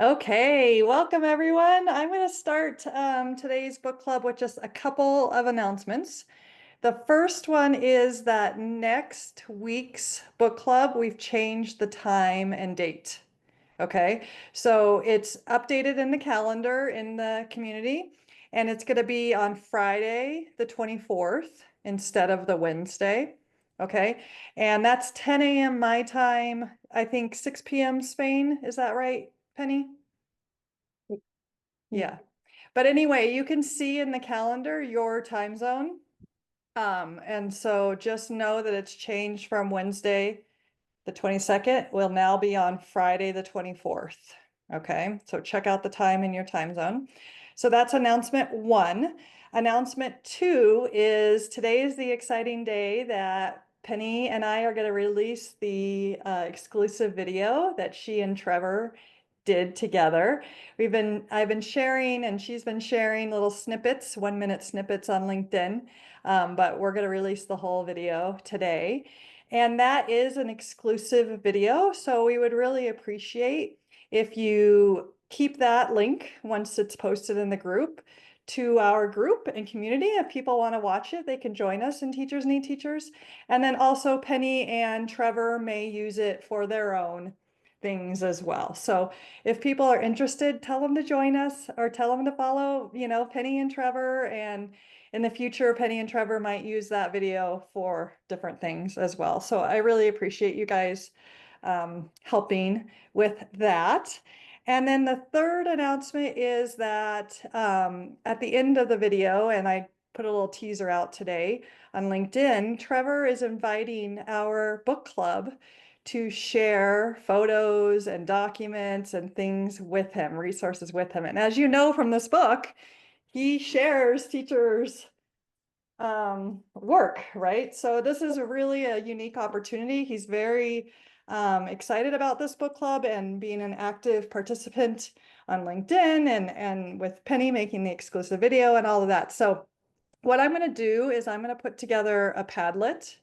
Okay, welcome everyone. I'm going to start today's book club with just a couple of announcements. The first one is that next week's book club, we've changed the time and date. Okay, so it's updated in the calendar in the community, and it's going to be on Friday, the 24th, instead of the Wednesday. Okay, and that's 10 a.m. my time, I think 6 p.m. Spain. Is that right, Penny? Yeah. But anyway, you can see in the calendar your time zone. And so just know that it's changed from Wednesday, the 22nd, will now be on Friday, the 24th. Okay, so check out the time in your time zone. So that's announcement one. Announcement two is today is the exciting day that Penny and I are going to release the exclusive video that she and Trevor did together. I've been sharing and she's been sharing little snippets, 1 minute snippets on LinkedIn, but we're going to release the whole video today. And that is an exclusive video, so we would really appreciate if you keep that link once it's posted in the group to our group and community. If people want to watch it, they can join us in Teachers Need Teachers. And then also Penny and Trevor may use it for their own things as well. So if people are interested, tell them to join us or tell them to follow, Penny and Trevor. And in the future, Penny and Trevor might use that video for different things as well. So I really appreciate you guys helping with that. And then the third announcement is that at the end of the video, and I put a little teaser out today on LinkedIn, Trevor is inviting our book club to share photos and documents and things with him, resources with him. And as you know from this book, he shares teachers' work, right? So this is really a unique opportunity. He's very excited about this book club and being an active participant on LinkedIn and with Penny making the exclusive video and all of that. So what I'm going to do is I'm going to put together a Padlet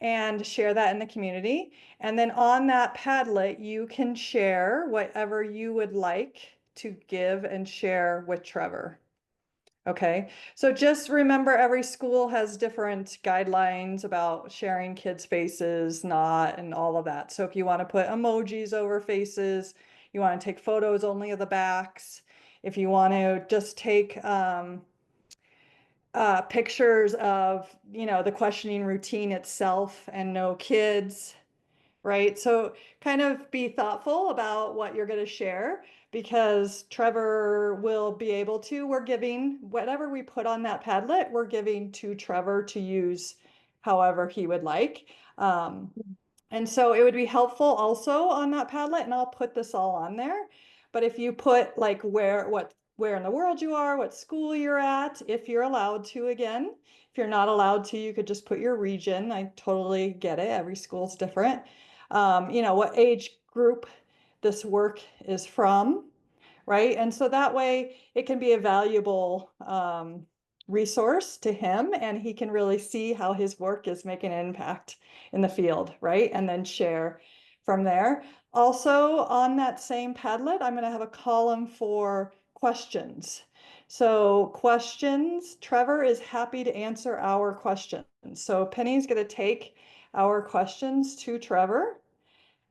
and share that in the community. And then on that Padlet, you can share whatever you would like to give and share with Trevor. Okay, so just remember every school has different guidelines about sharing kids' faces, not, and all of that. So if you want to put emojis over faces, you want to take photos only of the backs. If you want to just take pictures of, the questioning routine itself and no kids, right? So kind of be thoughtful about what you're going to share because Trevor will be able to, we're giving whatever we put on that Padlet, we're giving to Trevor to use however he would like. And so it would be helpful also on that Padlet, and I'll put this all on there. But if you put like where in the world you are, what school you're at, if you're allowed to, again, if you're not allowed to, you could just put your region. I totally get it. Every school's different. What age group this work is from, right? And so that way it can be a valuable resource to him and he can really see how his work is making an impact in the field, right? And then share from there. Also on that same Padlet, I'm going to have a column for questions. So questions, Trevor is happy to answer our questions. So Penny's going to take our questions to Trevor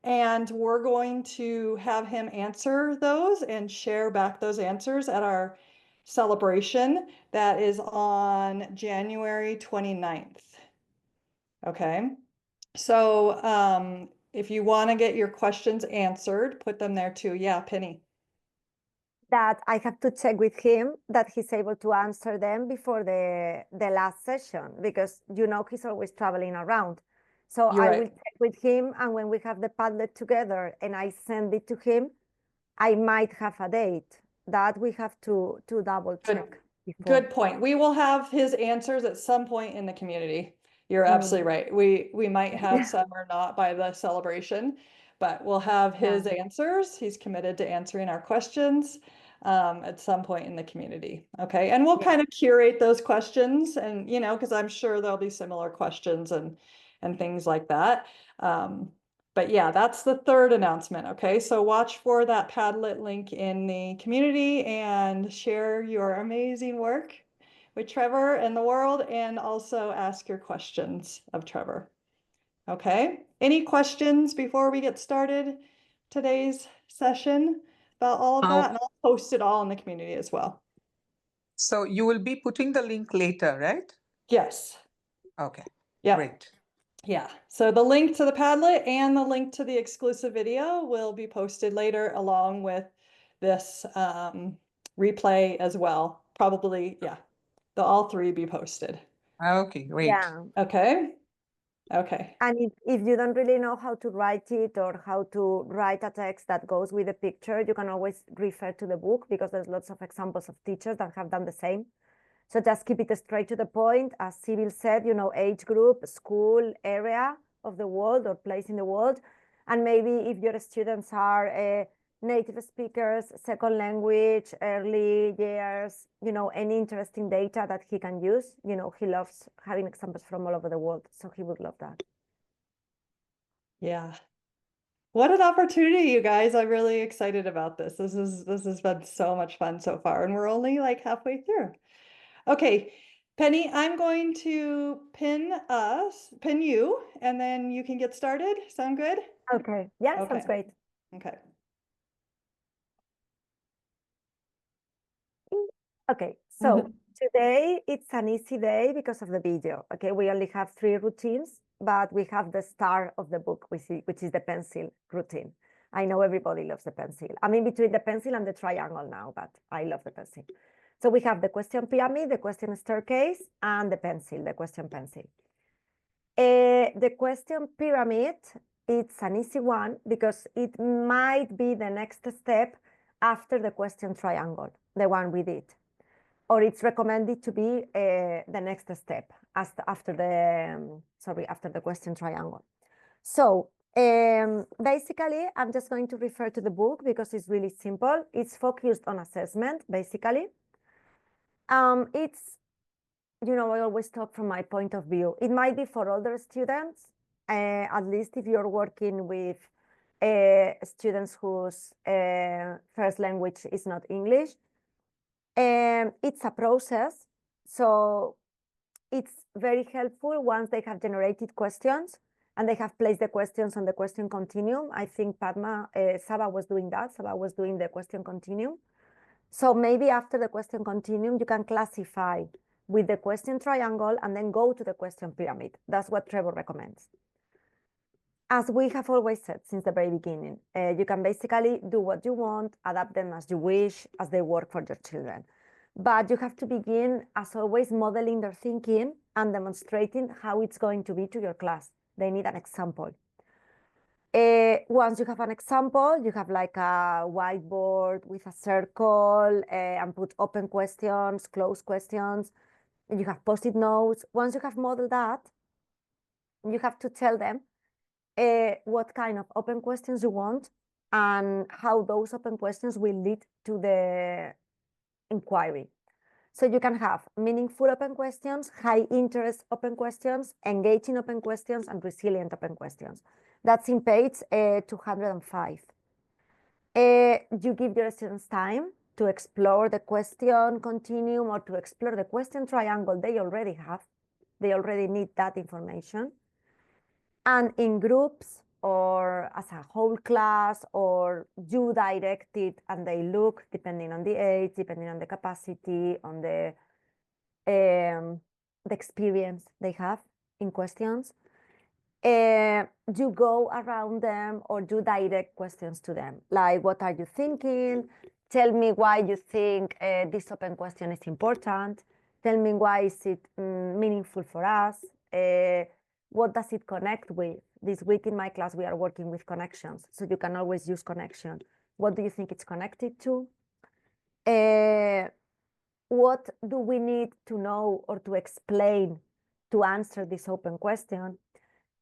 and we're going to have him answer those and share back those answers at our celebration that is on January 29th. Okay, so if you want to get your questions answered, put them there too. Yeah, Penny. That I have to check with him that he's able to answer them before the last session because he's always traveling around. So You're I will right. check with him, and when we have the Padlet together and I send it to him, I might have a date that we have to double Good, check before. good point. We will have his answers at some point in the community. You're Mm. absolutely right. We might have some or not by the celebration, but we'll have Yeah, his answers. He's committed to answering our questions at some point in the community. Okay, and we'll yeah, kind of curate those questions, and because I'm sure there'll be similar questions and things like that. But yeah, that's the third announcement, okay? So watch for that Padlet link in the community and share your amazing work with Trevor and the world, and also ask your questions of Trevor. Okay, any questions before we get started today's session about all of that? And I'll post it all in the community as well. So you will be putting the link later, right? Yes. Okay, Yeah. great. Yeah. So the link to the Padlet and the link to the exclusive video will be posted later along with this replay as well. Probably, yeah. They'll all three be posted. Okay, great. Yeah. Okay. Okay. And if you don't really know how to write it or how to write a text that goes with the picture, you can always refer to the book because there's lots of examples of teachers that have done the same. So just keep it straight to the point. As Sybil said, you know, age group, school, area of the world or place in the world. And maybe if your students are native speakers, second language, early years, you know, any interesting data that he can use. You know, he loves having examples from all over the world. So he would love that. Yeah. What an opportunity, you guys. I'm really excited about this. This has been so much fun so far, and we're only like halfway through. Okay, Penny, I'm going to pin you, and then you can get started. Sound good? Okay. Yeah, Okay. sounds great. Okay. Okay, so today it's an easy day because of the video. Okay, we only have 3 routines, but we have the star of the book, which is the pencil routine. I know everybody loves the pencil. I'm in between the pencil and the triangle now, but I love the pencil. So we have the question pyramid, the question staircase, and the pencil, the question pencil. The question pyramid, it's an easy one because it might be the next step after the question triangle, the one we did. Or it's recommended to be the next step after the question triangle. So basically, I'm just going to refer to the book because it's really simple. It's focused on assessment, basically. It's, you know, I always talk from my point of view. It might be for older students, at least if you're working with students whose first language is not English. It's a process, so it's very helpful once they have generated questions and they have placed the questions on the question continuum. I think Saba was doing that. Saba was doing the question continuum. So maybe after the question continuum, you can classify with the question triangle and then go to the question pyramid. That's what Trevor recommends. As we have always said since the very beginning, you can basically do what you want, adapt them as you wish, as they work for your children. But you have to begin, as always, modeling their thinking and demonstrating how it's going to be to your class. They need an example. Once you have an example, you have like a whiteboard with a circle and put open questions, closed questions. You have post-it notes. Once you have modeled that, you have to tell them what kind of open questions you want and how those open questions will lead to the inquiry. So you can have meaningful open questions, high interest open questions, engaging open questions, and resilient open questions. That's in page 205. You give your students time to explore the question continuum or to explore the question triangle they already have. They already need that information. And in groups or as a whole class, or you direct it and they look, depending on the age, depending on the capacity, on the experience they have in questions. You go around them or you direct questions to them, like, what are you thinking? Tell me why you think this open question is important. Tell me why is it meaningful for us? What does it connect with? This week in my class, we are working with connections, so you can always use connection. What do you think it's connected to? What do we need to know or to explain to answer this open question?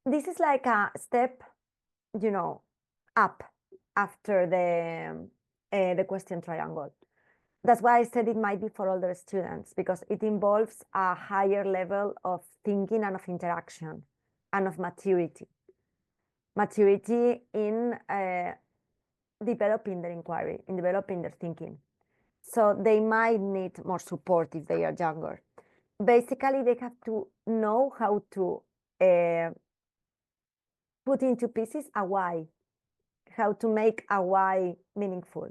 This is like a step, you know, up after the question triangle. That's why I said it might be for older students, because it involves a higher level of thinking and of interaction and of maturity. maturity in developing their inquiry, in developing their thinking. So they might need more support if they are younger. Basically, they have to know how to put into pieces a why, how to make a why meaningful.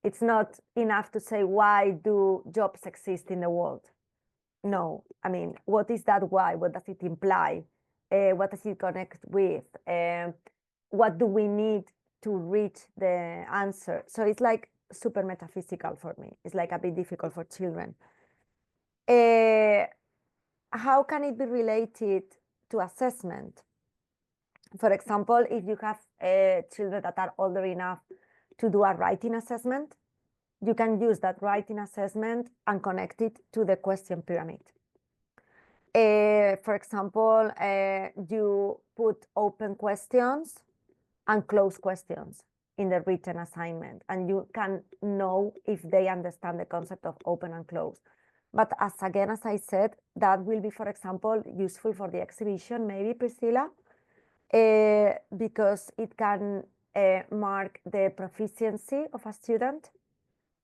It's not enough to say, why do jobs exist in the world? No, I mean, what is that why? What does it imply? What does it connect with? What do we need to reach the answer? So it's like super metaphysical for me. It's like a bit difficult for children. How can it be related to assessment? For example, if you have children that are older enough to do a writing assessment, you can use that writing assessment and connect it to the question pyramid. For example, you put open questions and closed questions in the written assignment, and you can know if they understand the concept of open and closed. But as I said, that will be, for example, useful for the exhibition, maybe, Priscilla, because it can mark the proficiency of a student,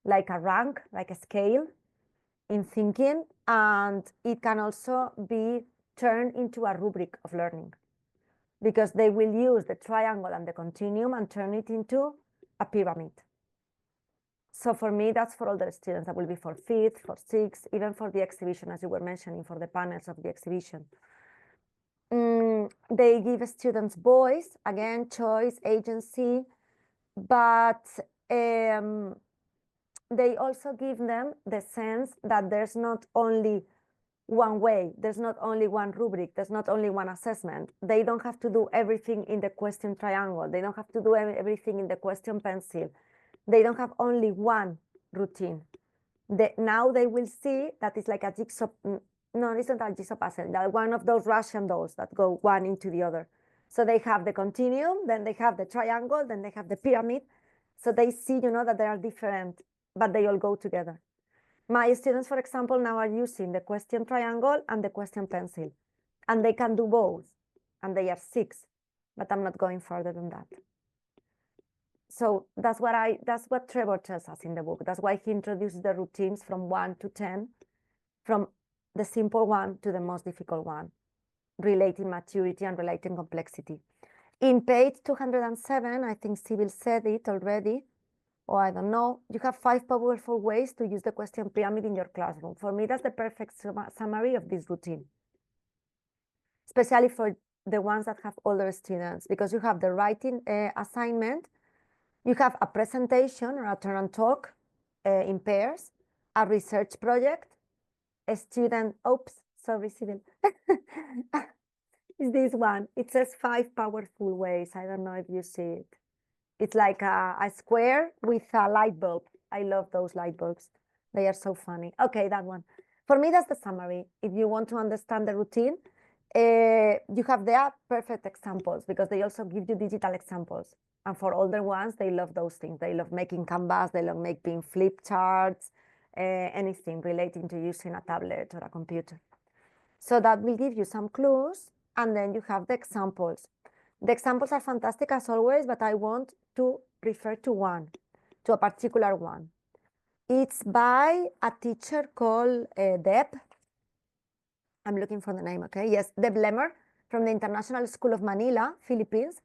like a rank, like a scale in thinking, and it can also be turned into a rubric of learning, because they will use the triangle and the continuum and turn it into a pyramid. So for me, that's for all the students. That will be for fifth, for sixth, even for the exhibition, as you were mentioning, for the panels of the exhibition. They give students voice, again, choice, agency, but they also give them the sense that there's not only one way, there's not only one rubric, there's not only one assessment. They don't have to do everything in the question triangle. They don't have to do everything in the question pencil. They don't have only one routine. Now they will see that it's like a jigsaw, no, it's not a jigsaw puzzle, that one of those Russian dolls that go one into the other. So they have the continuum, then they have the triangle, then they have the pyramid. So they see, that they are different, but they all go together. My students, for example, now are using the question triangle and the question pencil, and they can do both, and they are 6, but I'm not going further than that. So that's what Trevor tells us in the book. That's why he introduces the routines from 1 to 10, from the simple one to the most difficult one, relating maturity and relating complexity. In page 207, I think Sybil said it already, or I don't know, you have 5 powerful ways to use the question pyramid in your classroom. For me, that's the perfect summary of this routine, especially for the ones that have older students, because you have the writing assignment, you have a presentation or a turn and talk in pairs, a research project, a student, oops, sorry, Sybil. It's this one. It says 5 powerful ways. I don't know if you see it. It's like a square with a light bulb. I love those light bulbs. They are so funny. Okay, that one. For me, that's the summary. If you want to understand the routine, you have there perfect examples, because they also give you digital examples. And for older ones, they love those things. They love making canvas, they love making flip charts, anything relating to using a tablet or a computer. So that will give you some clues, and then you have the examples. The examples are fantastic as always, but I want to refer to a particular one. It's by a teacher called Deb. I'm looking for the name, okay? Yes, Deb Lemmer from the International School of Manila, Philippines.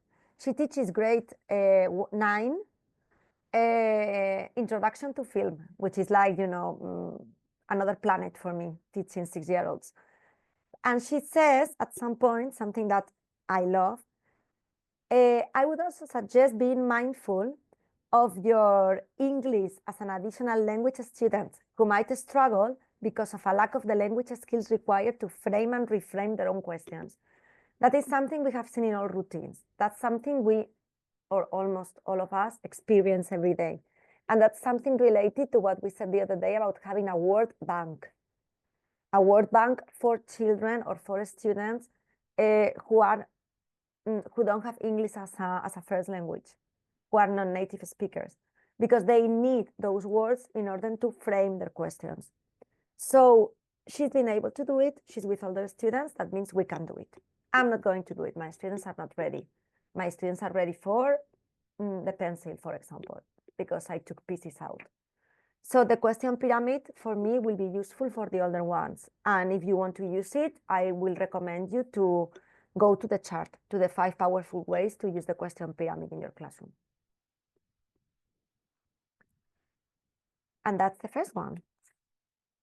She teaches grade 9, Introduction to Film, which is like, another planet for me, teaching 6-year-olds. And she says at some point something that I love. I would also suggest being mindful of your English as an additional language student who might struggle because of a lack of the language skills required to frame and reframe their own questions. That is something we have seen in all routines. That's something we, or almost all of us, experience every day. And that's something related to what we said the other day about having a word bank. A word bank for children or for students who don't have English as a first language, who are non-native speakers, because they need those words in order to frame their questions. So she's been able to do it. She's with older students. That means we can do it. I'm not going to do it. My students are not ready. My students are ready for the pencil, for example, because I took pieces out. So the question pyramid for me will be useful for the older ones. And if you want to use it, I will recommend you to go to the chart, to the 5 powerful ways to use the question pyramid in your classroom. And that's the first one.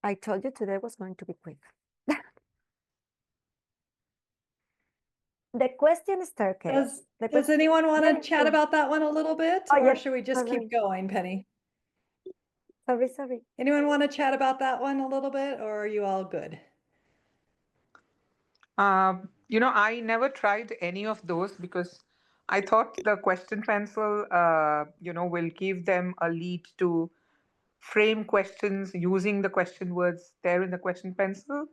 I told you today was going to be quick. The question staircase. Does, The does question- anyone want Yeah, to chat yeah. about that one a little bit? Oh, Or yeah, should we just sorry. keep going, Penny? Sorry. Anyone want to chat about that one a little bit, or are you all good? I never tried any of those because I thought the question pencil, will give them a lead to frame questions using the question words there in the question pencil.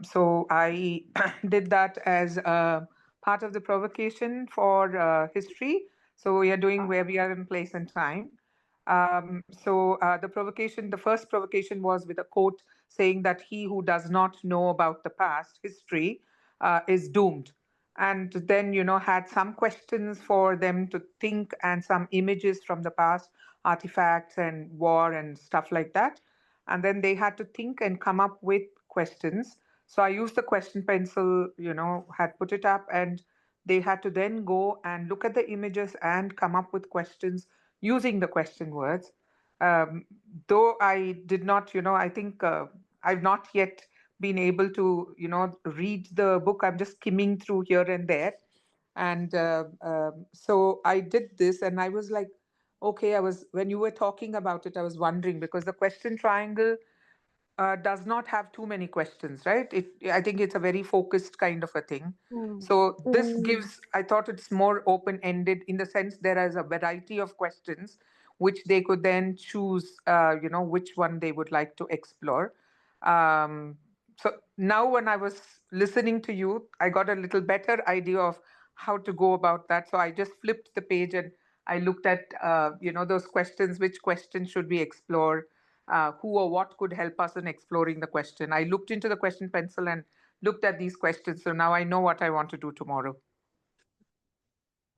So I did that as part of the provocation for history. So we are doing where we are in place and time. The first provocation was with a quote saying that he who does not know about the past history is doomed. And then, had some questions for them to think and some images from the past, artifacts and war and stuff like that. And then they had to think and come up with questions. So I used the question pencil, had put it up, and they had to then go and look at the images and come up with questions using the question words. Though I did not, I think I've not yet been able to, read the book. I'm just skimming through here and there. And so I did this, and I was like, okay, when you were talking about it, I was wondering because the question triangle does not have too many questions, right? I think it's a very focused kind of a thing. So this gives, I thought it's more open-ended in the sense there is a variety of questions which they could then choose, which one they would like to explore. So now when I was listening to you, I got a little better idea of how to go about that. So I just flipped the page and I looked at, those questions, which questions should we explore? Who or what could help us in exploring the question. I looked into the question pencil and looked at these questions. So now I know what I want to do tomorrow.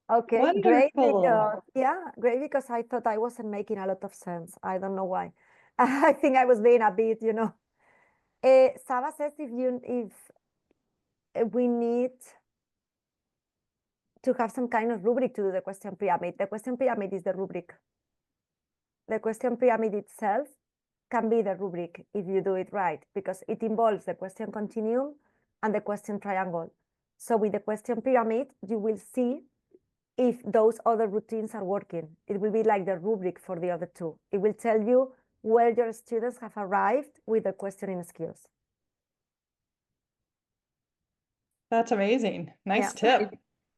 Okay, great. Wonderful. Great because I thought I wasn't making a lot of sense. I don't know why. I think I was being a bit, Saba says if we need to have some kind of rubric to do the question pyramid. The question pyramid is the rubric. The question pyramid itself can be the rubric if you do it right, because it involves the question continuum and the question triangle. So with the question pyramid, you will see if those other routines are working. It will be like the rubric for the other two. It will tell you where your students have arrived with the questioning skills. That's amazing. Nice tip.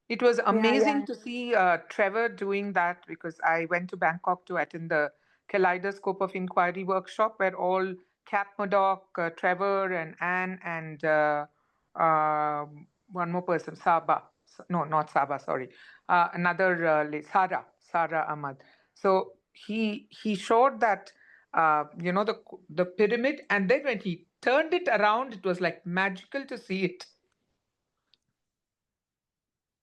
It was amazing yeah. to see Trevor doing that because I went to Bangkok to attend the Kaleidoscope of Inquiry workshop where all Kat Murdoch, Trevor and Anne and one more person, Saba. No, not Saba, sorry. Another Sarah Ahmad. So he showed that, the pyramid, and then when he turned it around, it was like magical to see it.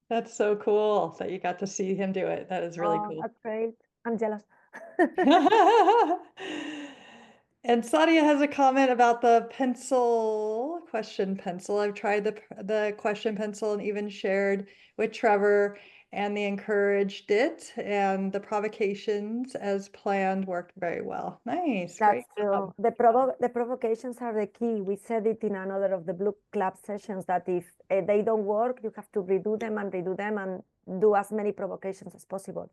That's so cool that you got to see him do it. That is really cool. That's great. I'm jealous. And Sadia has a comment about the question pencil. I've tried the question pencil and even shared with Trevor, and they encouraged it, and the provocations as planned worked very well. Nice, great That's job. true. The provocations are the key. We said it in another of the Blue Club sessions that if they don't work, you have to redo them and do as many provocations as possible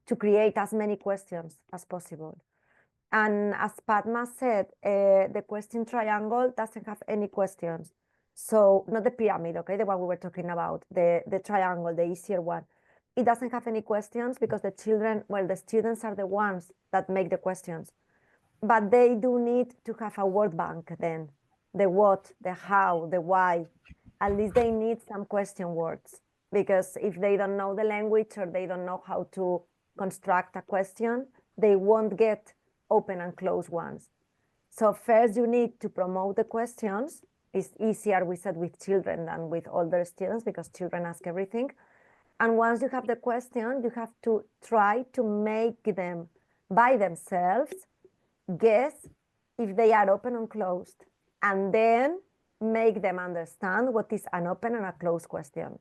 to create as many questions as possible. And as Padma said, the question triangle doesn't have any questions. So not the pyramid, okay, the one we were talking about, the triangle, the easier one. It doesn't have any questions because the students are the ones that make the questions. But they do need to have a word bank then. The what, the how, the why. At least they need some question words, because if they don't know the language or they don't know how to construct a question, they won't get open and close ones. So first you need to promote the questions. It's easier, we said, with children than with older students because children ask everything. And once you have the question, you have to try to make them by themselves guess if they are open or closed, and then make them understand what is an open and a closed question.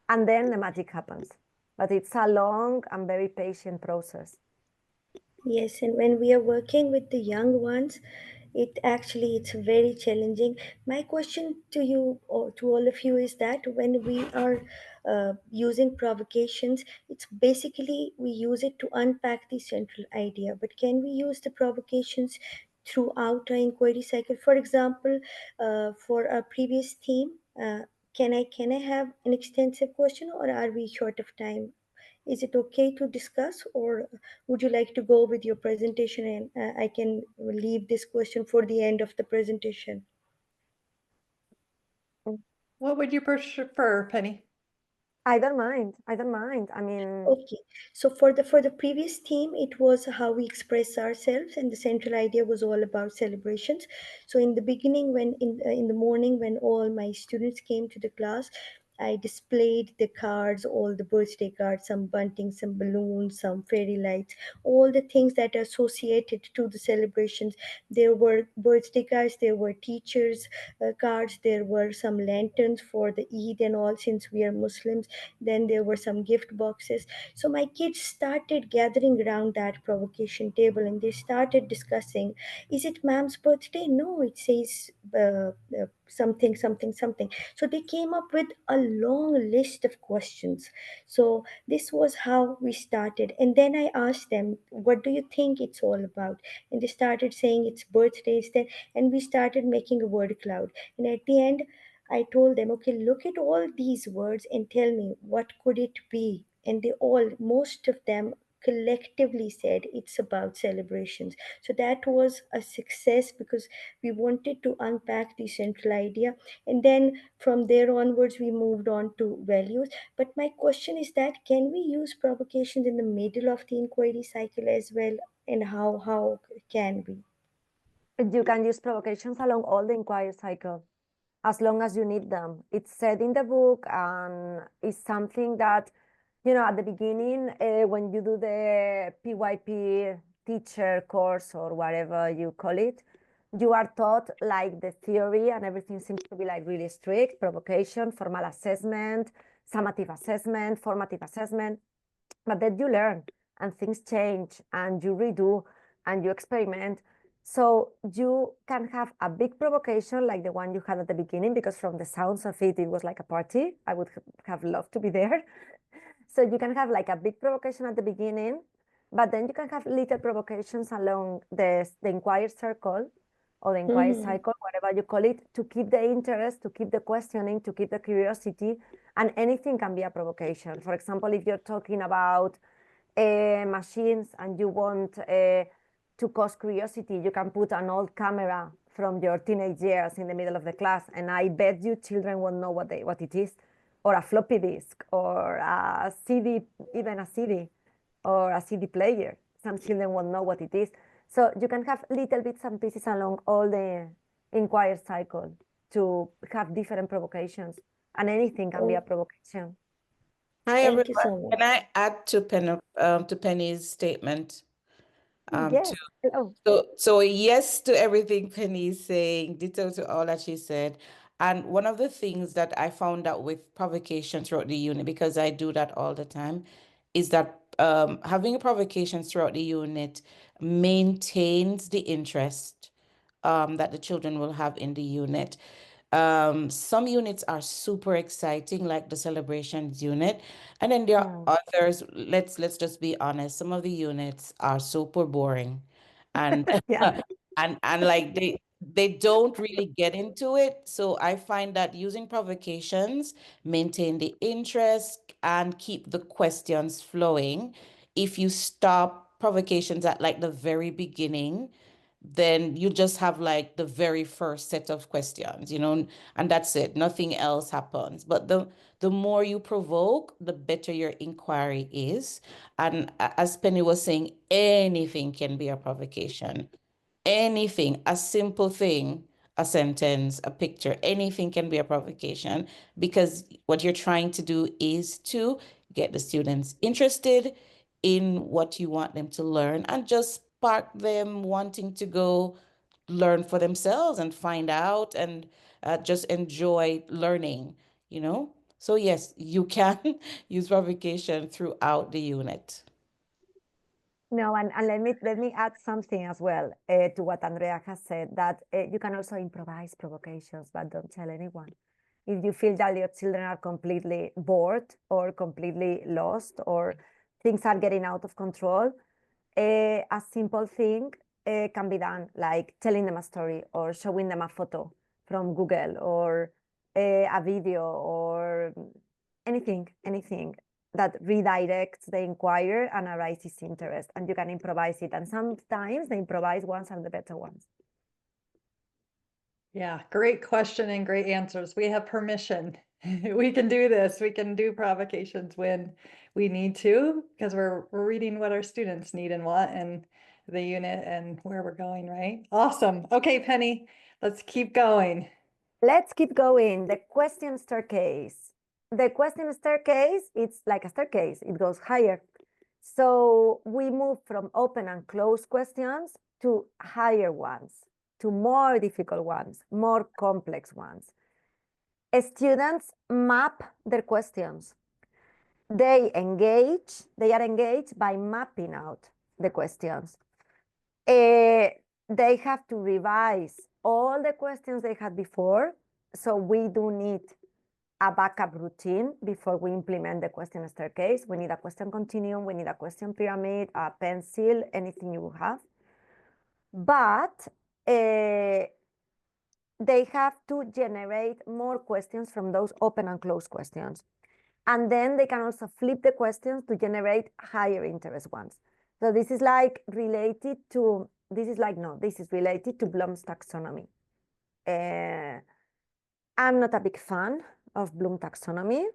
And then the magic happens. But it's a long and very patient process. Yes, and when we are working with the young ones, it's very challenging. My question to you or to all of you is that when we are using provocations, it's basically we use it to unpack the central idea. But can we use the provocations throughout our inquiry cycle? For example, for our previous theme, can I have an extensive question, or are we short of time? Is it okay to discuss, or would you like to go with your presentation, and I can leave this question for the end of the presentation? What would you prefer, Penny? I don't mind. I don't mind. I mean, Okay, so for the previous theme, it was how we express ourselves, and the central idea was all about celebrations. So in the beginning, when in the morning, when all my students came to the class, I displayed the cards, all the birthday cards, some bunting, some balloons, some fairy lights, all the things that are associated to the celebrations. There were birthday cards, there were teachers' cards, there were some lanterns for the Eid and all, since we are Muslims. Then there were some gift boxes. So my kids started gathering around that provocation table, and they started discussing, is it ma'am's birthday? No, it says something, something, something. So they came up with a long list of questions. So this was how we started. And then I asked them, what do you think it's all about? And they started saying it's birthdays then, and we started making a word cloud. And at the end, I told them, okay, look at all these words and tell me what could it be? And they all, most of them collectively said it's about celebrations. So that was a success because we wanted to unpack the central idea. And then from there onwards, we moved on to values. But my question is that can we use provocations in the middle of the inquiry cycle as well? And how can we? you can use provocations along all the inquiry cycle as long as you need them. It's said in the book, and it's something that, you know, at the beginning, when you do the PYP teacher course or whatever you call it, you are taught like the theory, and everything seems to be like really strict: provocation, formal assessment, summative assessment, formative assessment. But then you learn, and things change, and you redo, and you experiment. So you can have a big provocation like the one you had at the beginning, because from the sounds of it, it was like a party. I would have loved to be there. So you can have like a big provocation at the beginning, but then you can have little provocations along the inquiry circle or the inquiry Mhm. cycle, whatever you call it, to keep the interest, to keep the questioning, to keep the curiosity, and anything can be a provocation. For example, if you're talking about machines and you want to cause curiosity, you can put an old camera from your teenage years in the middle of the class, and I bet you children won't know what it is, or a floppy disk, or a CD, even a CD, or a CD player. Some children won't know what it is. So you can have little bits and pieces along all the inquiry cycle to have different provocations, and anything can be a Oh, provocation. Hi, thank you everyone. so much. Can I add to Penny's statement? Yes. Too. Oh, So yes to everything Penny's saying, ditto to all that she said. And one of the things that I found out with provocation throughout the unit, because I do that all the time, is that having a provocation throughout the unit maintains the interest that the children will have in the unit. Some units are super exciting, like the celebrations unit, and then there yeah. are others. Let's just be honest. Some of the units are super boring, and Yeah. and like they don't really get into it. So I find that using provocations maintain the interest and keep the questions flowing. If you stop provocations at like the very beginning, then you just have like the very first set of questions, and that's it. Nothing else happens. But the more you provoke, the better your inquiry is. And as Penny was saying, anything can be a provocation. Anything, a simple thing, a sentence, a picture, anything can be a provocation, because what you're trying to do is to get the students interested in what you want them to learn and just spark them wanting to go learn for themselves and find out and just enjoy learning, you know? So yes, you can use provocation throughout the unit. No, and let me add something as well to what Andrea has said, that you can also improvise provocations, but don't tell anyone. If you feel that your children are completely bored or completely lost or things are getting out of control, a simple thing can be done, like telling them a story or showing them a photo from Google or a video or anything that redirects the inquirer and arises interest, and you can improvise it. And sometimes the improvised ones are the better ones. Yeah, great question and great answers. We have permission. We can do this. We can do provocations when we need to, because we're reading what our students need and want and the unit and where we're going, right? Awesome. Okay, Penny, let's keep going. Let's keep going. The question staircase. The question staircase, it's like a staircase. It goes higher. So we move from open and closed questions to higher ones, to more difficult ones, more complex ones. Students map their questions. They are engaged by mapping out the questions. They have to revise all the questions they had before. So we do need a backup routine before we implement the question staircase. We need a question continuum, we need a question pyramid, a pencil, anything you have. But they have to generate more questions from those open and closed questions. And then they can also flip the questions to generate higher interest ones. So this is like related to, this is related to Bloom's taxonomy. I'm not a big fan of Bloom taxonomy.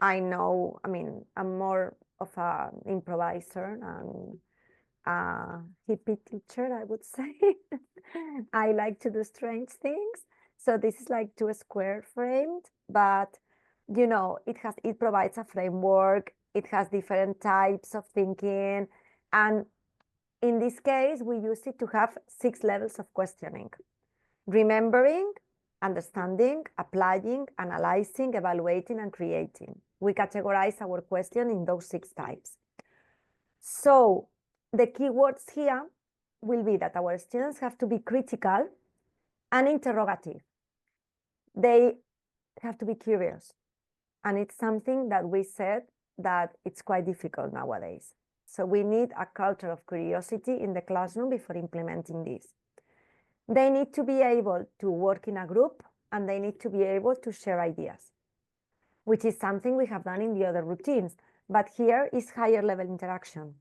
I know, I mean, I'm more of an improviser and a hippie teacher, I would say. I like to do strange things. So this is like two square framed, but you know, it provides a framework. It has different types of thinking. And in this case, we use it to have 6 levels of questioning: remembering, understanding, applying, analyzing, evaluating, and creating. We categorize our question in those 6 types. So the keywords here will be that our students have to be critical and interrogative. They have to be curious. And it's something that we said that it's quite difficult nowadays. So we need a culture of curiosity in the classroom before implementing this. They need to be able to work in a group, and they need to be able to share ideas, which is something we have done in the other routines. But here is higher level interaction.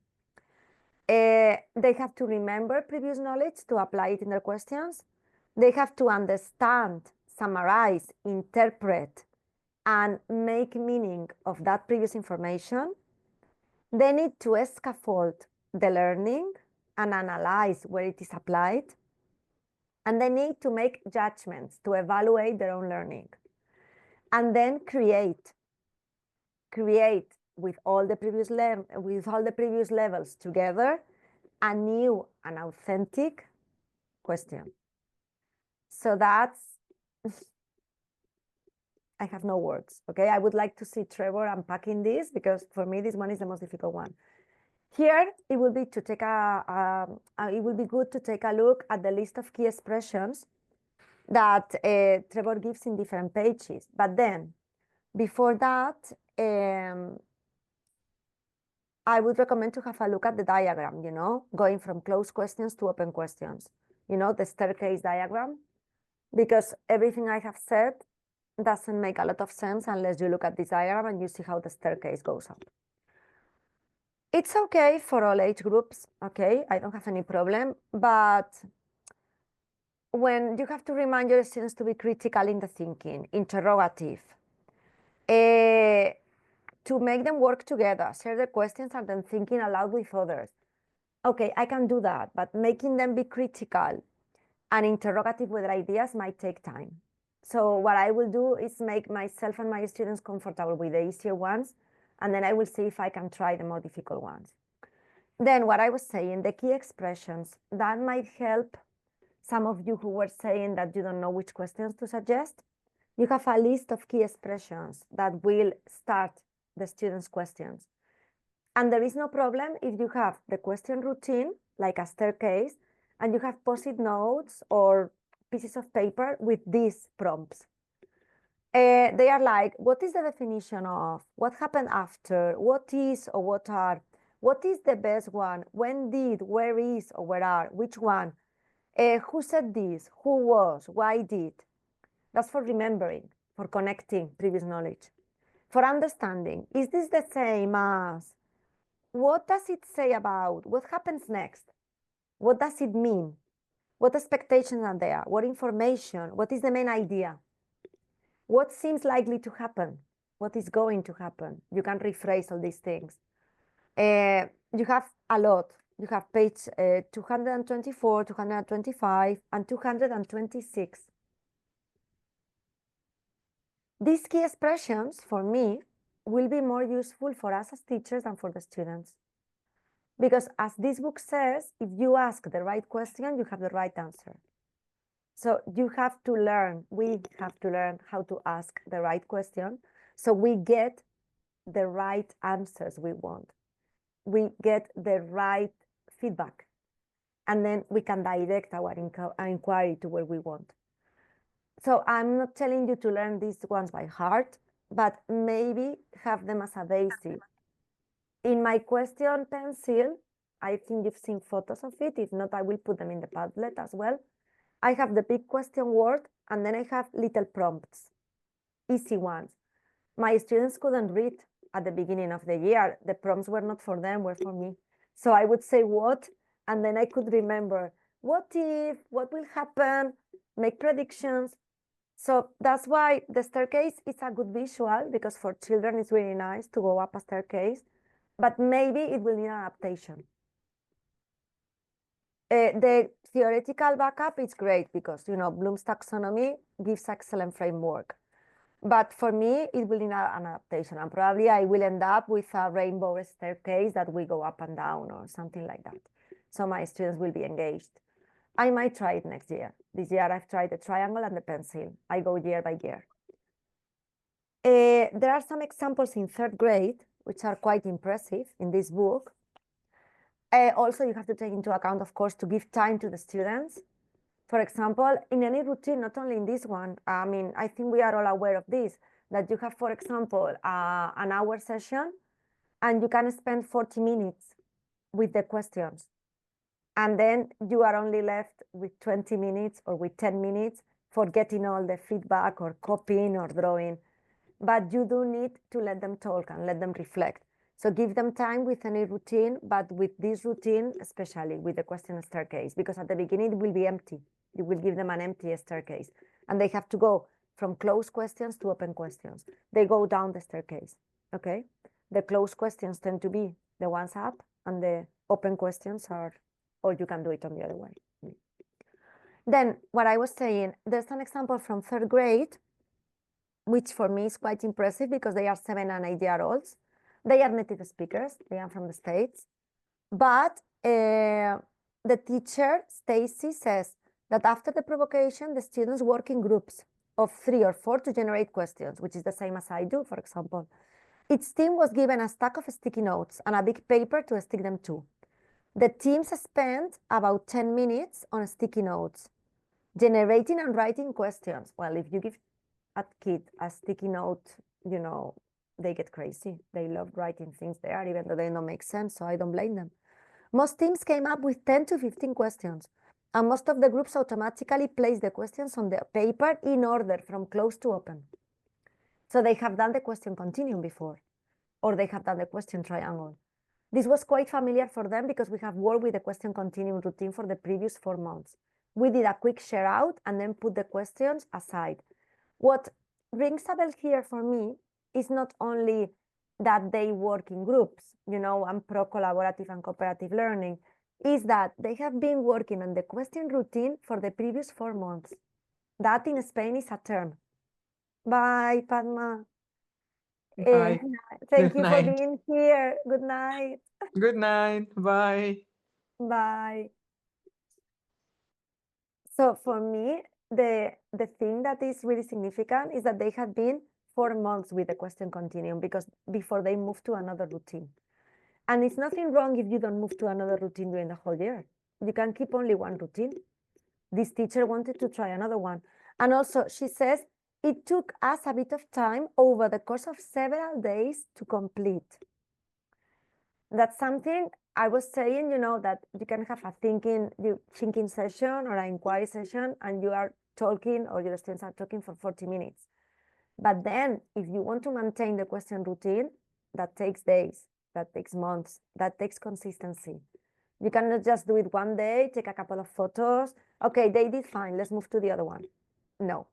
They have to remember previous knowledge to apply it in their questions. They have to understand, summarize, interpret, and make meaning of that previous information. They need to scaffold the learning and analyze where it is applied. And they need to make judgments to evaluate their own learning. And then create with all the previous levels together a new and authentic question. So that's, I have no words, okay? I would like to see Trevor unpacking this, because for me, this one is the most difficult one. Here, it will be to take it will be good to take a look at the list of key expressions that Trevor gives in different pages. But then, before that, I would recommend to have a look at the diagram, you know, going from closed questions to open questions, you know, the staircase diagram, because everything I have said doesn't make a lot of sense unless you look at this diagram and you see how the staircase goes up. It's okay for all age groups, okay? I don't have any problem, but when you have to remind your students to be critical in the thinking, interrogative, to make them work together, share the questions and then thinking aloud with others. Okay, I can do that, but making them be critical and interrogative with their ideas might take time. So what I will do is make myself and my students comfortable with the easier ones and then I will see if I can try the more difficult ones. Then what I was saying, the key expressions, that might help some of you who were saying that you don't know which questions to suggest. You have a list of key expressions that will start the students' questions. And there is no problem if you have the question routine, like a staircase, and you have post-it notes or pieces of paper with these prompts. They are like, what is the definition of? What happened after? What is or what are? What is the best one? When did? Where is or where are? Which one? Who said this? Who was? Why did? That's for remembering, for connecting previous knowledge. For understanding, is this the same as? What does it say about? What happens next? What does it mean? What expectations are there? What information? What is the main idea? What seems likely to happen? What is going to happen? You can rephrase all these things. You have a lot. You have page 224, 225, and 226. These key expressions, for me, will be more useful for us as teachers than for the students. Because as this book says, if you ask the right question, you have the right answer. So you have to learn, we have to learn how to ask the right question, so we get the right answers we want. We get the right feedback, and then we can direct our inquiry to where we want. So I'm not telling you to learn these ones by heart, but maybe have them as a basic. In my question pencil, I think you've seen photos of it. If not, I will put them in the Padlet as well. I have the big question word, and then I have little prompts, easy ones. My students couldn't read at the beginning of the year. The prompts were not for them, were for me. So I would say what, and then I could remember what if, what will happen, make predictions. So that's why the staircase is a good visual, because for children it's really nice to go up a staircase, but maybe it will need adaptation. The theoretical backup is great because, you know, Bloom's taxonomy gives excellent framework. But for me, it will need an adaptation, and probably I will end up with a rainbow staircase that we go up and down or something like that. So my students will be engaged. I might try it next year. This year I've tried the triangle and the pencil. I go year by year. There are some examples in 3rd grade, which are quite impressive in this book. Also, you have to take into account, of course, to give time to the students. For example, in any routine, not only in this one, I mean, I think we are all aware of this, that you have, for example, an hour session, and you can spend 40 minutes with the questions. And then you are only left with 20 minutes or with 10 minutes for getting all the feedback or copying or drawing. But you do need to let them talk and let them reflect. So give them time with any routine, but with this routine, especially with the question staircase, because at the beginning it will be empty. You will give them an empty staircase, and they have to go from closed questions to open questions. They go down the staircase, okay? The closed questions tend to be the ones up, and the open questions are, or you can do it on the other way. Then what I was saying, there's an example from 3rd grade, which for me is quite impressive because they are 7 and 8-year-olds. They are native speakers, they are from the States. But the teacher, Stacy, says that after the provocation, the students work in groups of 3 or 4 to generate questions, which is the same as I do, for example. Each team was given a stack of sticky notes and a big paper to stick them to. The teams spent about 10 minutes on sticky notes, generating and writing questions. Well, if you give a kid a sticky note, you know, they get crazy. They love writing things there, even though they don't make sense, so I don't blame them. Most teams came up with 10 to 15 questions, and most of the groups automatically placed the questions on the paper in order from close to open. So they have done the question continuum before, or they have done the question triangle. This was quite familiar for them because we have worked with the question continuum routine for the previous 4 months. We did a quick share out and then put the questions aside. What rings a bell here for me is not only that they work in groups, you know, and pro-collaborative and cooperative learning, is that they have been working on the question routine for the previous 4 months. That in Spain is a term. Bye, Padma. Bye. Thank Good you for night. being here. Good night. Good night. Bye. Bye. So for me, the thing that is really significant is that they had been 4 months with the question continuum because before they moved to another routine. And it's nothing wrong if you don't move to another routine during the whole year. You can keep only one routine. This teacher wanted to try another one. And also she says, it took us a bit of time over the course of several days to complete. That's something I was saying, that you can have a thinking session or an inquiry session and you are talking or your students are talking for 40 minutes. But then if you want to maintain the question routine, that takes days, that takes months, that takes consistency. You cannot just do it one day, take a couple of photos. Okay, they did fine, let's move to the other one. No.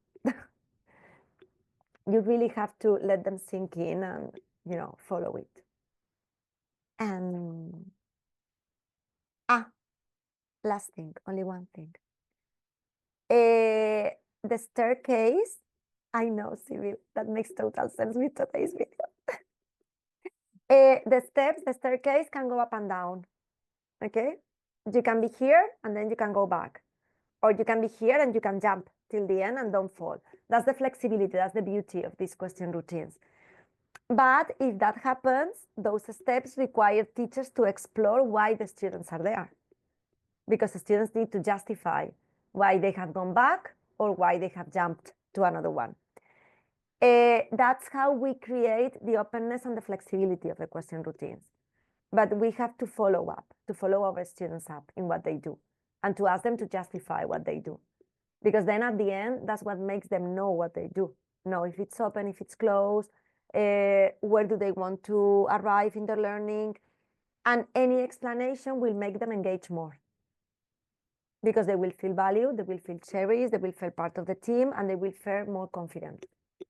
You really have to let them sink in and, follow it. And last thing, only one thing. The staircase, I know, Cyril, that makes total sense with today's video. The staircase can go up and down, okay? You can be here and then you can go back. Or you can be here and you can jump till the end and don't fall. That's the flexibility, that's the beauty of these question routines. But if that happens, those steps require teachers to explore why the students are there. Because the students need to justify why they have gone back or why they have jumped to another one. That's how we create the openness and the flexibility of the question routines. But we have to follow our students up in what they do and to ask them to justify what they do. Because then at the end, that's what makes them know what they do. Know if it's open, if it's closed, where do they want to arrive in their learning. And any explanation will make them engage more. Because they will feel valued, they will feel cherished, they will feel part of the team, and they will feel more confident.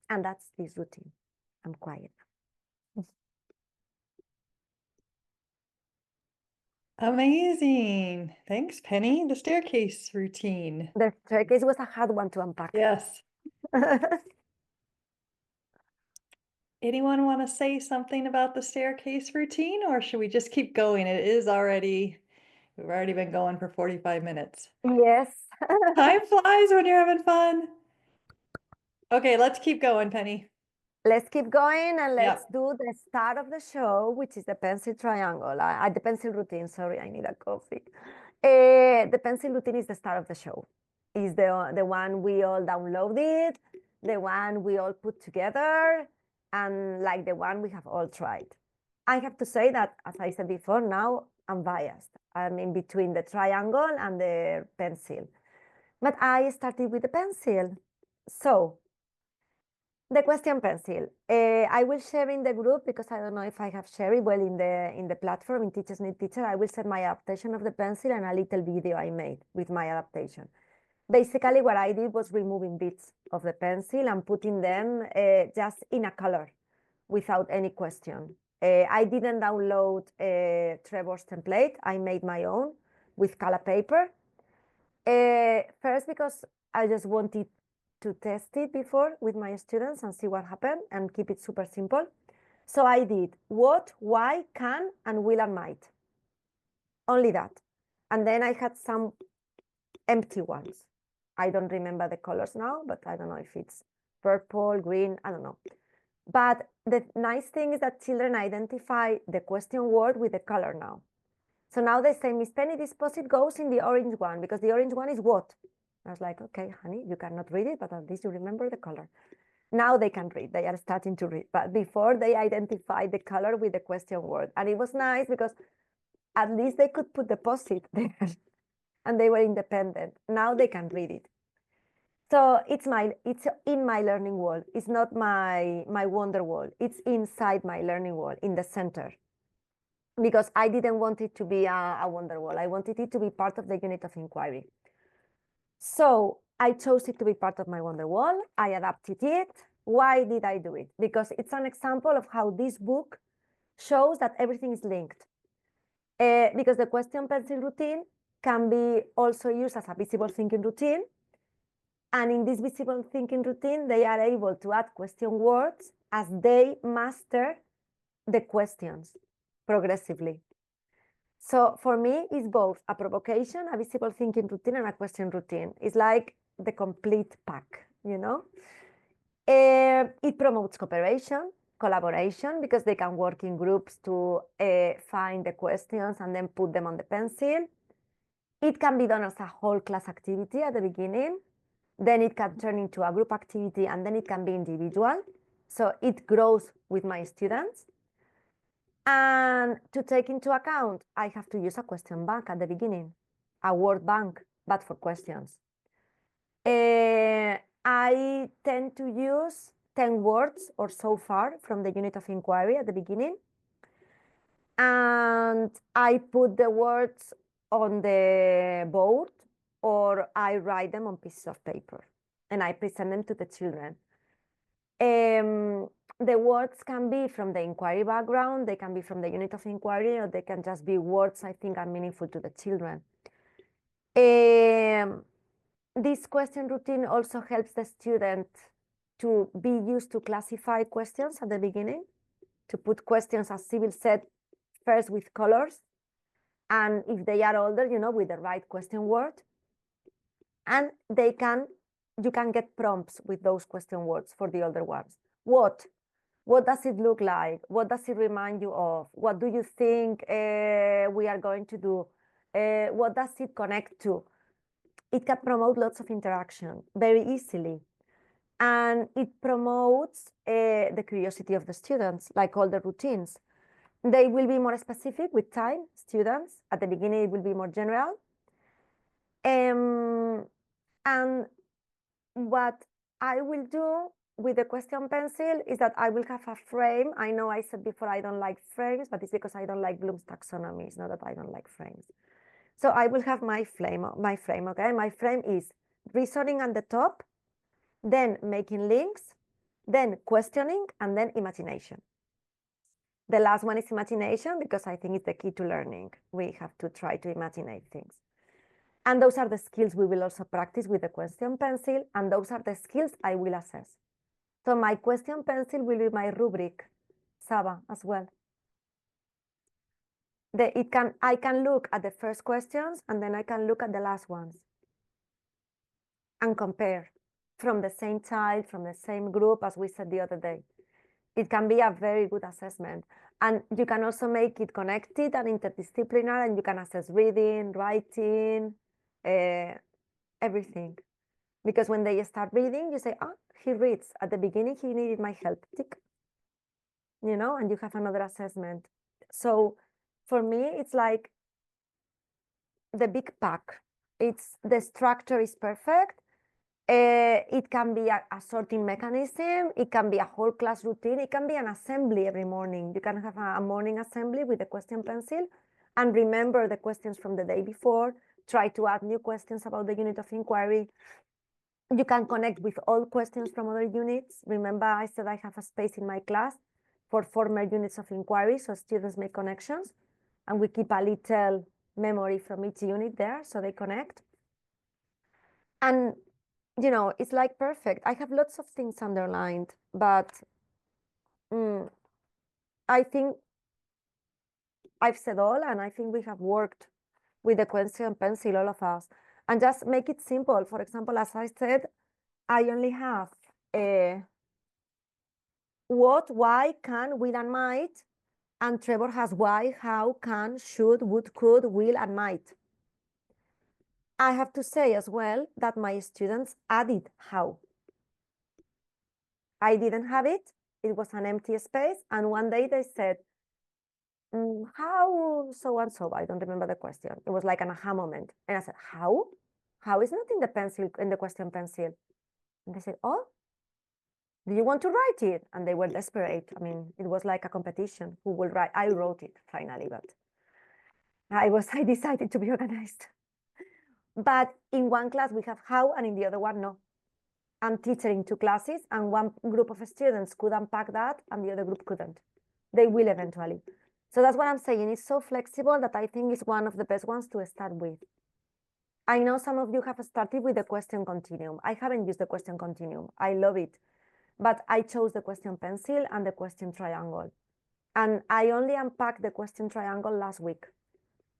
And that's this routine. I'm quiet. Amazing. Thanks, Penny. The staircase routine. The staircase was a hard one to unpack. Yes. Anyone want to say something about the staircase routine, or should we just keep going? We've already been going for 45 minutes. Yes. Time flies when you're having fun. Okay, let's keep going, Penny. Let's keep going and Yep. let's do the start of the show, which is the pencil triangle. The pencil routine, sorry, I need a coffee. The pencil routine is the start of the show. Is the one we all downloaded, the one we all put together, and like the one we have all tried. I have to say that, as I said before, now I'm biased. I'm in between the triangle and the pencil. But I started with the pencil. So, the question pencil. I will share in the group because I don't know if I have shared it well in the platform in Teachers Need Teacher. I will share my adaptation of the pencil and a little video I made with my adaptation. Basically, what I did was removing bits of the pencil and putting them just in a color without any question. I didn't download Trevor's template. I made my own with color paper. First, because I just wanted to test it before with my students and see what happened and keep it super simple. So I did what, why, can, and will and might. Only that. And then I had some empty ones. I don't remember the colors now, but I don't know if it's purple, green, I don't know. But the nice thing is that children identify the question word with the color now. So now they say, Miss Penny, this post-it goes in the orange one because the orange one is what? I was like, okay, honey, you cannot read it, but at least you remember the color. Now they can read, they are starting to read. But before they identified the color with the question word. And it was nice because at least they could put the post-it there and they were independent. Now they can read it. So it's in my learning wall. It's not my wonder wall. It's inside my learning wall, in the center. Because I didn't want it to be a wonder wall. I wanted it to be part of the unit of inquiry. So I chose it to be part of my wonder wall. I adapted it. Why did I do it? Because it's an example of how this book shows that everything is linked. Because the question pencil routine can be also used as a visible thinking routine. And in this visible thinking routine, they are able to add question words as they master the questions progressively. So for me, it's both a provocation, a visible thinking routine, and a question routine. It's like the complete pack, you know? It promotes cooperation, collaboration, because they can work in groups to find the questions and then put them on the pencil. It can be done as a whole class activity at the beginning. Then it can turn into a group activity, and then it can be individual. So it grows with my students. And to take into account, I have to use a question bank at the beginning, a word bank, but for questions. I tend to use 10 words or so far from the unit of inquiry at the beginning. And I put the words on the board, or I write them on pieces of paper and I present them to the children. The words can be from the inquiry background, they can be from the unit of inquiry, or they can just be words I think are meaningful to the children. This question routine also helps the student to be used to classify questions at the beginning, to put questions, as Sybil said, first with colors, and if they are older, you know, with the right question word. And you can get prompts with those question words for the older ones. What does it look like? What does it remind you of? What do you think we are going to do? What does it connect to? It can promote lots of interaction very easily. And it promotes the curiosity of the students, like all the routines. They will be more specific with time, students. At the beginning, it will be more general. And what I will do with the question pencil is that I will have a frame. I know I said before I don't like frames, but it's because I don't like Bloom's taxonomy. It's not that I don't like frames. So I will have my frame, okay? My frame is reasoning at the top, then making links, then questioning, and then imagination. The last one is imagination, because I think it's the key to learning. We have to try to imagine things. And those are the skills we will also practice with the question pencil, and those are the skills I will assess. So my question pencil will be my rubric, Saba, as well. I can look at the first questions, and then I can look at the last ones and compare from the same child, from the same group, as we said the other day. It can be a very good assessment. And you can also make it connected and interdisciplinary, and you can assess reading, writing, everything. Because when they start reading, you say, oh, he reads. At the beginning, he needed my help. Tick. You know, and you have another assessment. So for me, it's like the big pack. The structure is perfect. It can be a sorting mechanism. It can be a whole class routine. It can be an assembly every morning. You can have a morning assembly with the question pencil and remember the questions from the day before. Try to add new questions about the unit of inquiry. You can connect with all questions from other units. Remember, I said I have a space in my class for former units of inquiry, so students make connections, and we keep a little memory from each unit there, so they connect. And you know, it's like perfect. I have lots of things underlined, but I think I've said all, and I think we have worked with the question pencil, all of us, and just make it simple. For example, as I said, I only have what, why, can, will, and might, and Trevor has why, how, can, should, would, could, will, and might. I have to say as well that my students added how. I didn't have it. It was an empty space. And one day they said, how so and so? I don't remember the question. It was like an aha moment. And I said, how? How is not in the pencil, in the question pencil? And they said, oh, do you want to write it? And they were desperate. I mean, it was like a competition. Who will write? I wrote it finally, but I decided to be organized. But in one class we have how, and in the other one, no. I'm teaching 2 classes, and one group of students could unpack that and the other group couldn't. They will eventually. So that's what I'm saying. It's so flexible that I think it's one of the best ones to start with. I know some of you have started with the question continuum. I haven't used the question continuum. I love it. But I chose the question pencil and the question triangle. And I only unpacked the question triangle last week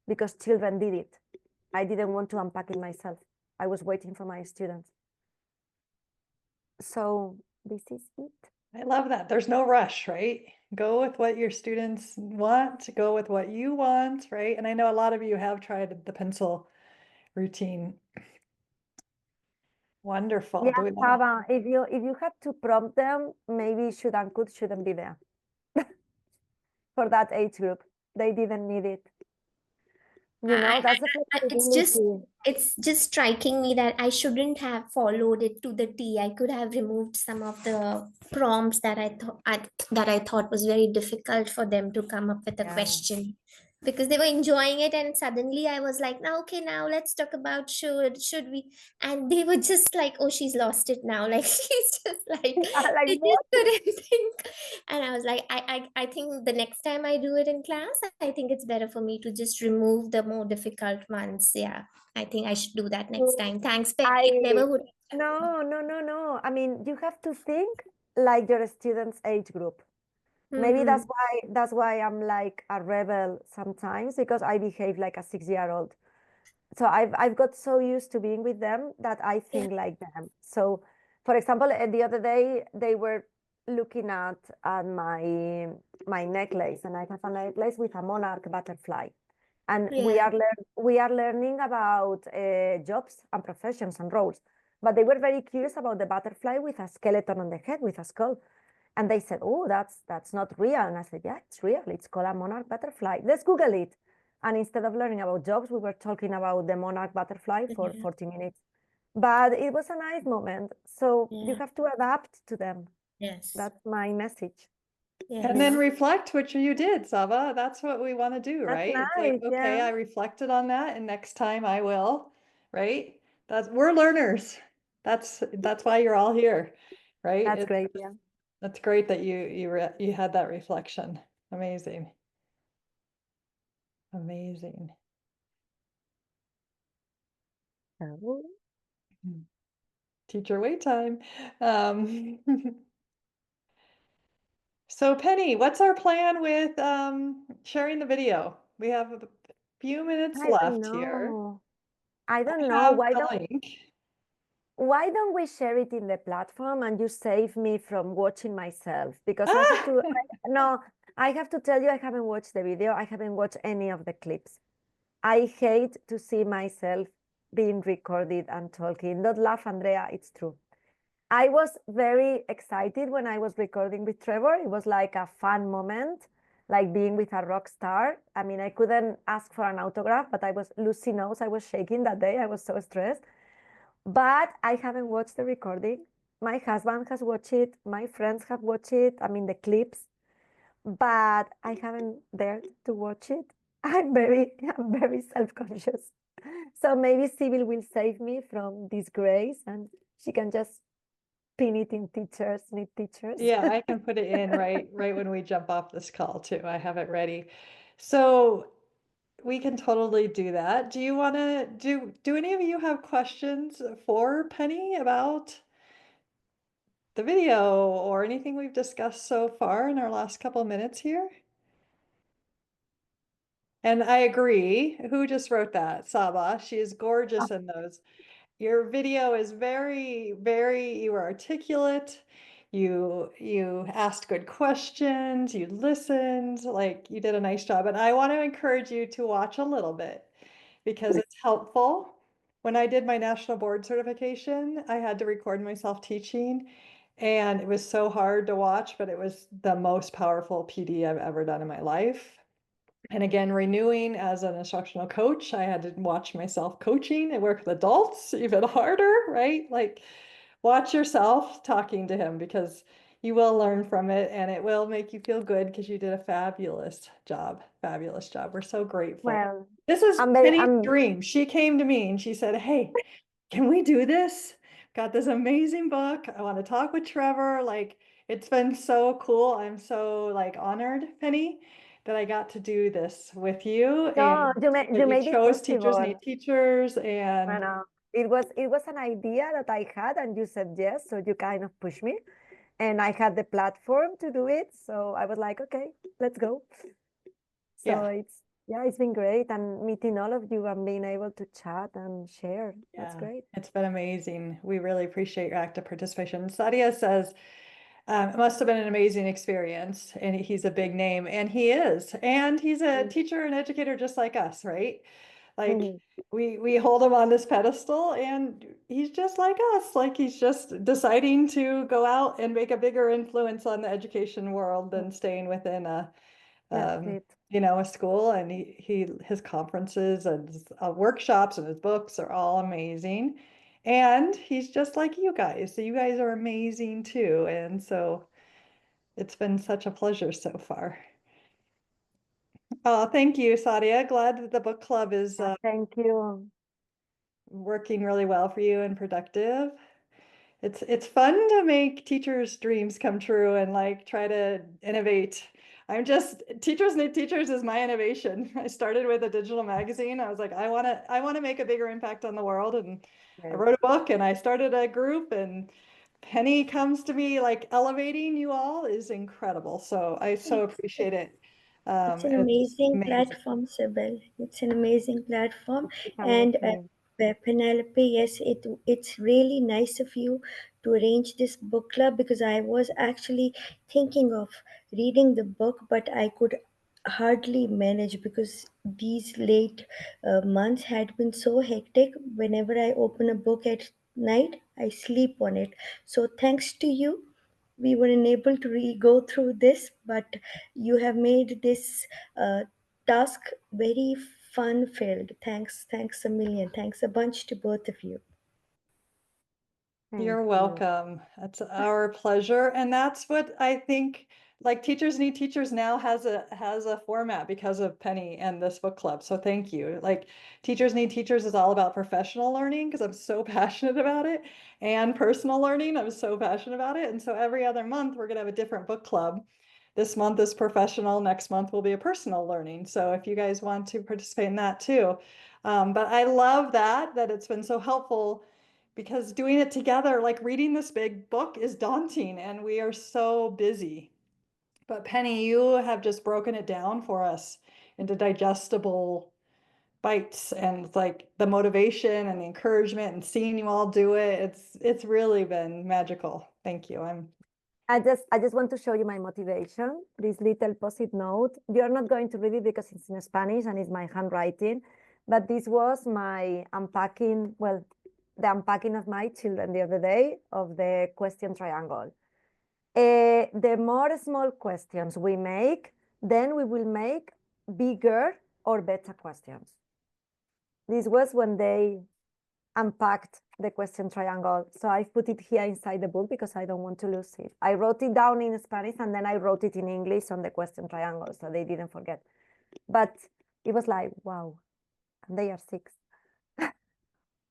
because children did it. I didn't want to unpack it myself. I was waiting for my students. So this is it. I love that. There's no rush, right? Go with what your students want, go with what you want, right? And I know a lot of you have tried the pencil routine. Wonderful. Yeah, Do we want Saba, if you had to prompt them, maybe should and could shouldn't be there for that age group. They didn't need it. You know, that's the flexibility. It's just striking me that I shouldn't have followed it to the T. I could have removed some of the prompts that I thought was very difficult for them to come up with a Yeah. question, because they were enjoying it, and suddenly I was like, now okay, now let's talk about should we, and they were just like, oh, she's lost it now. Like she's just like, Like they what? just couldn't think. And I was like, I think the next time I do it in class, I think it's better for me to just remove the more difficult ones. Yeah, I think I should do that next time. Thanks, Penny. It never would. No. I mean, you have to think like your students' age group. Maybe Mhm. that's why I'm like a rebel sometimes, because I behave like a 6-year-old. So I've got so used to being with them that I think like them. So, for example, the other day they were looking at my necklace, and I have a necklace with a monarch butterfly, and Yeah. we are learning about jobs and professions and roles. But they were very curious about the butterfly with a skeleton on the head, with a skull. And they said, oh, that's not real. And I said, yeah, it's real. It's called a monarch butterfly. Let's Google it. And instead of learning about jobs, we were talking about the monarch butterfly for Yeah. 40 minutes. But it was a nice moment. So you Yeah. have to adapt to them. Yes. That's my message. And then Yes. reflect what you did, Saba. That's what we want to do, That's right? It's like, nice, okay, yeah. I reflected on that and next time I will, right? We're learners. That's why you're all here, right? That's great, yeah. That's great that you had that reflection. Amazing. Amazing. Oh. Teacher wait time. So Penny, what's our plan with sharing the video? We have a few minutes I don't left here. know. I don't I know. have Why the don't link. why don't we share it in the platform and you save me from watching myself? Because I have to, no, I have to tell you, I haven't watched the video. I haven't watched any of the clips. I hate to see myself being recorded and talking. Don't laugh, Andrea, it's true. I was very excited when I was recording with Trevor. It was like a fun moment, like being with a rock star. I mean, I couldn't ask for an autograph, but Lucy knows I was shaking that day. I was so stressed. But I haven't watched the recording. My husband has watched it. My friends have watched it. I mean, the clips, but I haven't dared to watch it. I'm very self-conscious. So maybe Sybil will save me from disgrace and she can just pin it in teachers, need teachers. Yeah, I can put it in right when we jump off this call too. I have it ready. So we can totally do that. Do you want to do any of you have questions for Penny about the video or anything we've discussed so far in our last couple minutes here? And I agree. Who just wrote that? Saba. She is gorgeous in those. Your video is you were articulate. You asked good questions, you listened, like you did a nice job. And I want to encourage you to watch a little bit because it's helpful. When I did my national board certification, I had to record myself teaching and it was so hard to watch, but it was the most powerful PD I've ever done in my life. And again, renewing as an instructional coach, I had to watch myself coaching and work with adults even harder, right? Like watch yourself talking to him because you will learn from it and it will make you feel good because you did a fabulous job. Fabulous job. We're so grateful. Well, This is I'm very, Penny's dream. She came to me and she said, hey, can we do this? Got this amazing book. I want to talk with Trevor. Like it's been so cool. I'm so like honored, Penny, that I got to do this with you. no, And you that made you it chose Teachers possible. Need Teachers I and know. It was an idea that I had and you said yes, so you kind of pushed me. and I had the platform to do it. So I was like, okay, let's go. So Yeah. it's been great, and meeting all of you and being able to chat and share. That's Yeah, great. it's been amazing. We really appreciate your active participation. Sadia says, it must have been an amazing experience, and he's a big name, and he is, and he's a teacher and educator just like us, right? Like Mhm. we hold him on this pedestal, and he's just like us. Like he's just deciding to go out and make a bigger influence on the education world than staying within a That's it. you know, a school. And his conferences and his, workshops and his books are all amazing. And he's just like you guys. So you guys are amazing too. And so it's been such a pleasure so far. Oh, thank you, Sadia. Glad that the book club is Thank you. working really well for you and productive. It's fun to make teachers' dreams come true and like try to innovate. Teachers Need Teachers is my innovation. I started with a digital magazine. I was like, I want to make a bigger impact on the world, and I Yes. wrote a book and I started a group, and Penny comes to me like elevating you all is incredible. So I so appreciate it. It's an And it's amazing amazing. platform, Sybil. It's an amazing platform. It's And amazing. Penelope, yes, it's really nice of you to arrange this book club, because I was actually thinking of reading the book, but I could hardly manage because these late months had been so hectic. Whenever I open a book at night, I sleep on it. So thanks to you, we were unable to go through this, but you have made this task very fun filled. Thanks a million. Thanks a bunch to both of you. Thank You're you. welcome. That's our pleasure. And that's what I think, like Teachers Need Teachers now has a format because of Penny and this book club. So thank you. Like Teachers Need Teachers is all about professional learning because I'm so passionate about it, and personal learning. I'm so passionate about it. And so every other month we're gonna have a different book club. This month is professional, next month will be a personal learning. So if you guys want to participate in that too. But I love that it's been so helpful, because doing it together, like reading this big book is daunting and we are so busy. But Penny, you have just broken it down for us into digestible bites, and like the motivation and the encouragement and seeing you all do it. It's really been magical. Thank you. I just want to show you my motivation. This little post-it note. You're not going to read it because it's in Spanish and it's my handwriting, but this was my unpacking, well, the unpacking of my children the other day of the question triangle. The more small questions we make, then we will make bigger or better questions. This was when they unpacked the question triangle. So I put it here inside the book because I don't want to lose it. I wrote it down in Spanish and then I wrote it in English on the question triangle so they didn't forget. But it was like, wow, and they are 6.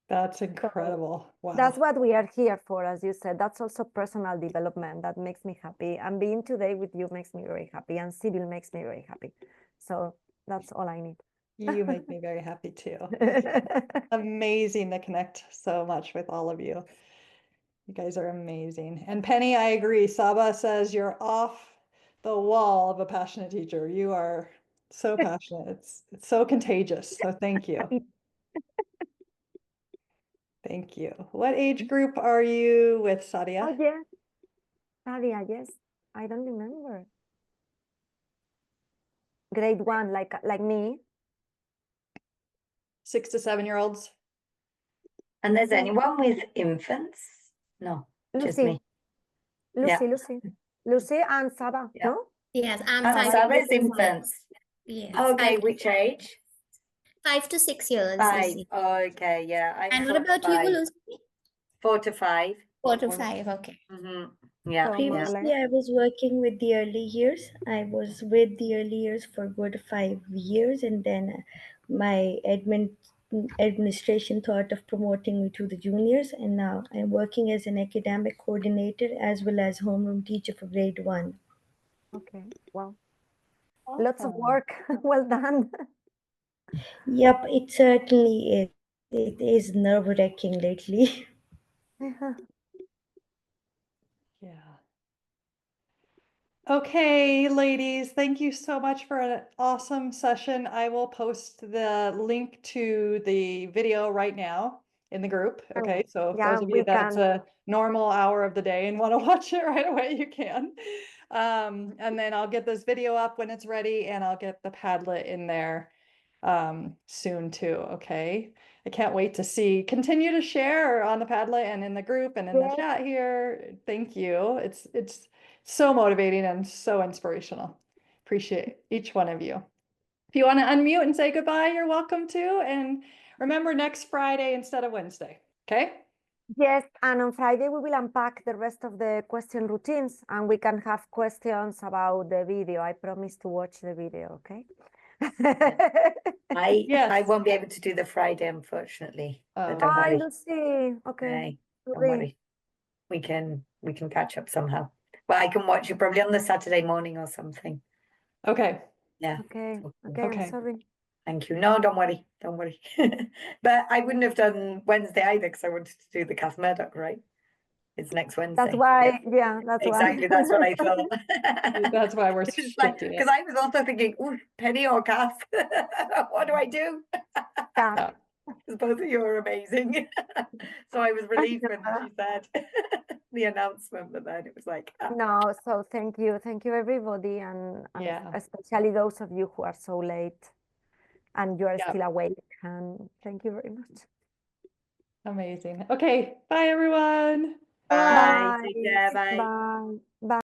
That's incredible. Wow. That's what we are here for, as you said. That's also personal development that makes me happy. And being today with you makes me very happy. And Sybil makes me very happy. So that's all I need. You make me very happy too. Amazing to connect so much with all of you. You guys are amazing. And Penny, I agree. Saba says you're off the wall of a passionate teacher. You are so passionate. It's so contagious. So thank you. Thank you. What age group are you with, Sadia? Oh, yes. Sadia, yes. I don't remember. Grade 1, like me. 6 to 7-year-olds. And there's anyone with infants? No, just Lucy. me. Lucy and Saba, Yeah. no? Yes, I'm Oh, 5 Saba's years old. infants. Yes. Okay, 5 to which age? 5 to 6 years. 5. Lucy. Okay, yeah. I'm And 4 what to about you, 5. Lucy? 4 to 5. 4 to 5. Okay. Yeah. So, Previously, I was working with the early years. I was with the early years for good 5 years, and then my administration thought of promoting me to the juniors, and now I'm working as an academic coordinator as well as homeroom teacher for grade 1. Okay, wow. Lots of work. Well done. Yep, it certainly is. It is nerve-wracking lately. Yeah. Okay, ladies, thank you so much for an awesome session. I will post the link to the video right now in the group. Oh, Okay, so if yeah, those of you we that's can. a normal hour of the day and want to watch it right away, you can. And then I'll get this video up when it's ready, and I'll get the Padlet in there soon too. Okay, I can't wait to see. Continue to share on the Padlet and in the group and in the Yes. chat here. Thank you. It's so motivating and so inspirational. Appreciate each one of you. If you want to unmute and say goodbye, you're welcome to. And remember, next Friday instead of Wednesday. Okay. Yes, and on Friday we will unpack the rest of the question routines and we can have questions about the video. I promise to watch the video, okay? I Yes. won't be able to do the Friday, unfortunately. But don't Hi, worry. Lucy. Okay. Hey, don't Sorry. worry. We can catch up somehow. But I can watch you probably on the Saturday morning or something. Okay. Yeah. Okay. so cool. Okay, Okay. sorry. Thank you. No, don't worry. Don't worry. But I wouldn't have done Wednesday either because I wanted to do the Kath Murdoch, right? It's next Wednesday. That's why, yeah, that's Exactly. why. That's what I thought. That's why we're It's like, shifting because it. I was also thinking, ooh, Penny or Kath? What do I do? Yeah. Because both of you are amazing. So I was relieved when Yeah. she said the announcement, but then it was like, No, so thank you everybody, and Yeah. especially those of you who are so late and you are Yeah. still awake, and thank you very much. Amazing. Okay. Bye, everyone. bye. Take care. Bye. Bye. Bye.